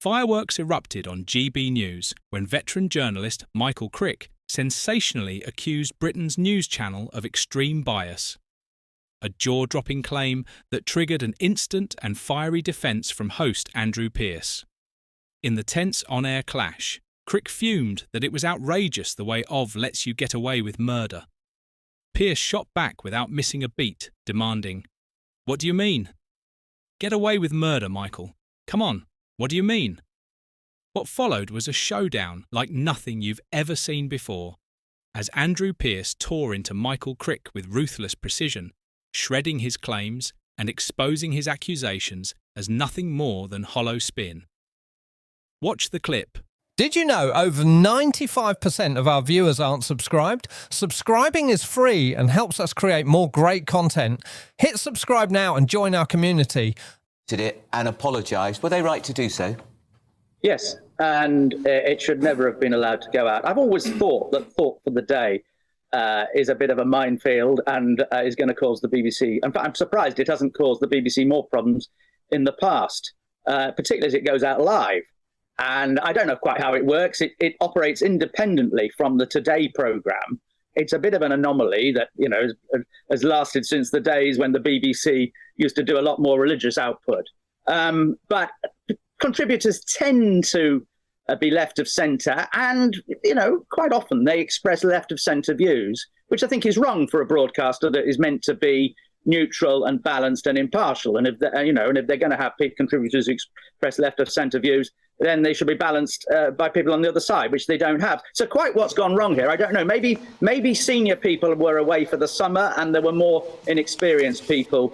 Fireworks erupted on GB News when veteran journalist Michael Crick sensationally accused Britain's news channel of extreme bias. A jaw-dropping claim that triggered an instant and fiery defence from host Andrew Pearce. In the tense on-air clash, Crick fumed that it was outrageous the way Ov lets you get away with murder. Pearce shot back without missing a beat, demanding, "What do you mean?" "Get away with murder, Michael. Come on, what do you mean?" What followed was a showdown like nothing you've ever seen before, as Andrew Pearce tore into Michael Crick with ruthless precision, shredding his claims and exposing his accusations as nothing more than hollow spin. Watch the clip. Did you know over 95% of our viewers aren't subscribed? Subscribing is free and helps us create more great content. Hit subscribe now and join our community. Did it and apologised. Were they right to do so? Yes, and it should never have been allowed to go out. I've always thought that Thought for the Day is a bit of a minefield and is going to cause the BBC. In fact, I'm surprised it hasn't caused the BBC more problems in the past, particularly as it goes out live. And I don't know quite how it works. It operates independently from the Today programme. It's a bit of an anomaly that, you know, has lasted since the days when the BBC used to do a lot more religious output. But contributors tend to be left of centre, and, you know, quite often they express left of centre views, which I think is wrong for a broadcaster that is meant to be neutral and balanced and impartial. And if they're going to have contributors who express left of centre views, then they should be balanced by people on the other side, which they don't have. So quite what's gone wrong here, I don't know. Maybe senior people were away for the summer and there were more inexperienced people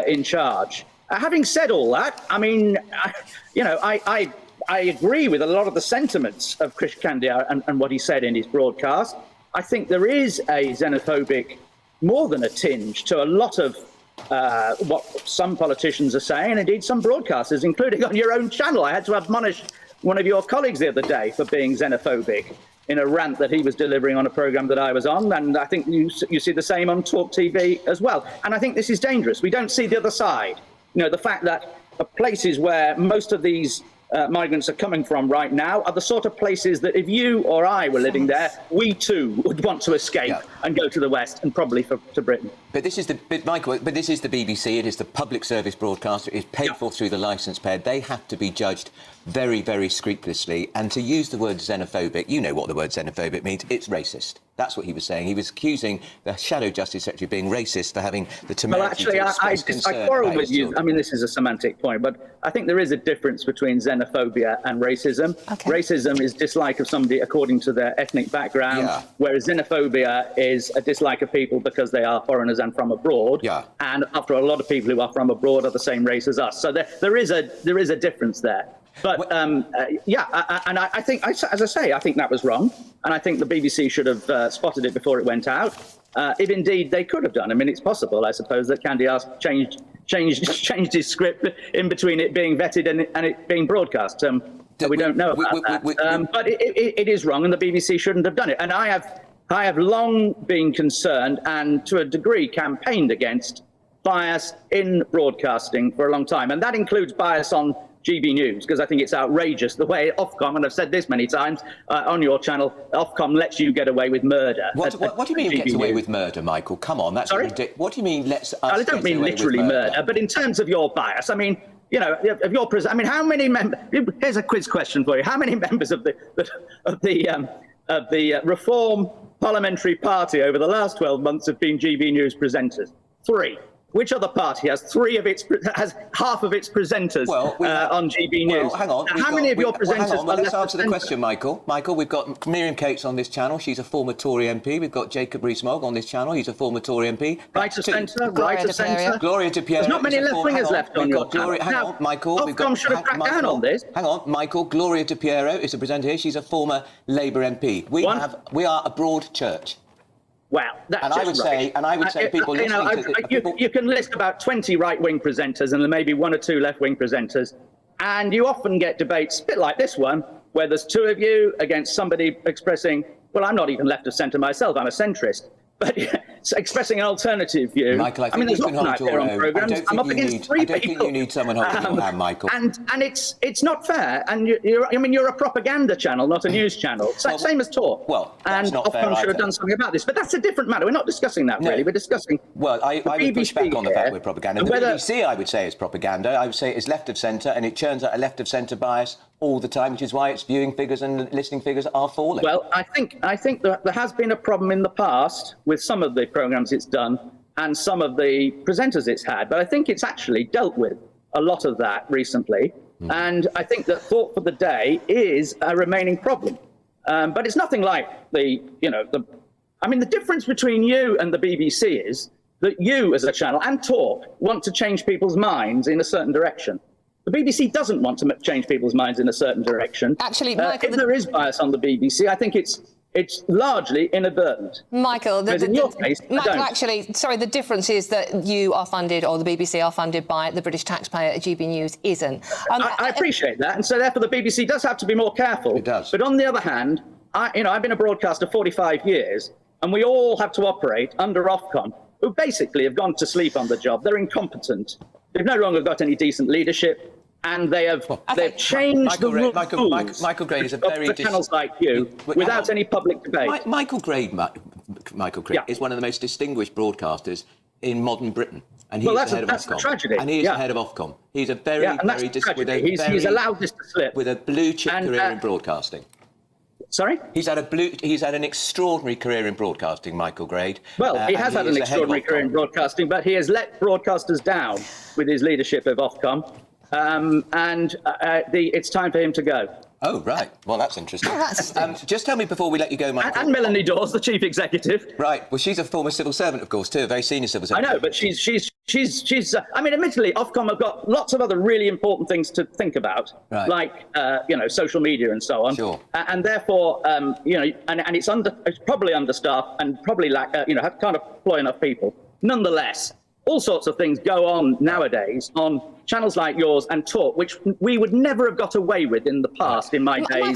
in charge. Having said all that, I mean, I agree with a lot of the sentiments of Krish Kandiah and what he said in his broadcast. I think there is a xenophobic, more than a tinge, to a lot of what some politicians are saying, and indeed some broadcasters, including on your own channel. I had to admonish one of your colleagues the other day for being xenophobic in a rant that he was delivering on a programme that I was on, and I think you see the same on Talk TV as well. And I think this is dangerous. We don't see the other side. You know, the fact that places where most of these migrants are coming from right now are the sort of places that if you or I were living there, we too would want to escape and go to the West and probably to Britain. But this is the BBC. It is the public service broadcaster. It is paid for through the licence paid. They have to be judged very, very scrupulously. And to use the word xenophobic, you know what the word xenophobic means. It's racist. That's what he was saying. He was accusing the Shadow Justice Secretary of being racist for having the temerity to express concern. I quarrel with you. I mean, this is a semantic point, but I think there is a difference between xenophobia and racism. Okay. Racism is dislike of somebody according to their ethnic background, whereas xenophobia is a dislike of people because they are foreigners and from abroad. Yeah. And after a lot of people who are from abroad are the same race as us. So there is a difference there. But and I think, as I say, I think that was wrong, and I think the BBC should have spotted it before it went out. If indeed they could have done. I mean, it's possible, I suppose, that Kandiah changed his script in between it being vetted and it being broadcast. We don't know about that. But it is wrong, and the BBC shouldn't have done it. And I have long been concerned and, to a degree, campaigned against bias in broadcasting for a long time, and that includes bias on GB News, because I think it's outrageous the way Ofcom, and I've said this many times on your channel, Ofcom lets you get away with murder. What do you mean gets away with murder, Michael? Come on, that's ridiculous. What do you mean lets us I don't mean literally murder, but in terms of your bias, I mean, you know, of your I mean, how many members? Here's a quiz question for you: how many members of the Reform Parliamentary Party over the last 12 months have been GB News presenters? 3. Which other party has half of its presenters on GB News? Well, hang on. How many of your presenters hang on. Well, let's answer the question, Michael. Michael, we've got Miriam Cates on this channel. She's a former Tory MP. We've got Jacob Rees-Mogg on this channel. He's a former Tory MP. Right of centre. Right of centre. Gloria De Piero. There's not many left-wingers left on your channel. Hang on, Michael. Ofcom should have cracked down on this. Hang on, Michael. Gloria De Piero is a presenter here. She's a former Labour MP. We are a broad church. Well, that's I would say people listening to you can list about 20 right-wing presenters and maybe 1 or 2 left-wing presenters, and you often get debates a bit like this one, where there's 2 of you against somebody expressing, well, I'm not even left of centre myself, I'm a centrist. But so expressing an alternative view. Michael, I think there's you can often out hold there your on own. programmes. I'm up against three people. I don't think you need someone holding your hand, Michael. And it's not fair. And you're a propaganda channel, not a news channel. Same as Talk. Well, that's not fair Ofcom should have either. done something about this. But that's a different matter. We're not discussing that, really. We're discussing. Well, I would push back on the fact we're propaganda. The whether, BBC, I would say, is propaganda. I would say it's left of centre, and it churns out a left of centre bias all the time, which is why its viewing figures and listening figures are falling. Well, I think that there has been a problem in the past with some of the programmes it's done and some of the presenters it's had, but I think it's actually dealt with a lot of that recently. And I think that Thought for the Day is a remaining problem. But it's nothing like the difference between you and the BBC is that you as a channel and Talk want to change people's minds in a certain direction. The BBC doesn't want to change people's minds in a certain direction. Actually, Michael, if there is bias on the BBC, I think it's largely inadvertent. Michael, in your case, the difference is that you are funded, or the BBC are funded by the British taxpayer. GB News isn't. I appreciate that, and so therefore the BBC does have to be more careful. It does. But on the other hand, I've been a broadcaster 45 years, and we all have to operate under Ofcom, who basically have gone to sleep on the job. They're incompetent. They've no longer got any decent leadership. And they've changed the rules Michael Grade is a very for channels like you without any public debate. Michael Grade is one of the most distinguished broadcasters in modern Britain, and he's the head of Ofcom. A tragedy. And he's the head of Ofcom. He's a very he's allowed this to slip with a blue chip career in broadcasting. Sorry? He's had an extraordinary career in broadcasting, Michael Grade. Well, he has had an extraordinary career in broadcasting, but he has let broadcasters down with his leadership of Ofcom. It's time for him to go. Oh, right. Well, that's interesting. Just tell me before we let you go, Michael. And Melanie Dawes, the chief executive. Right. Well, she's a former civil servant, of course, too, a very senior civil servant. I know, but she's. Admittedly, Ofcom have got lots of other really important things to think about, like social media and so on. Sure. And therefore, and it's probably understaffed and probably can't employ enough people. Nonetheless, all sorts of things go on nowadays on channels like yours and Talk, which we would never have got away with in the past, in my days.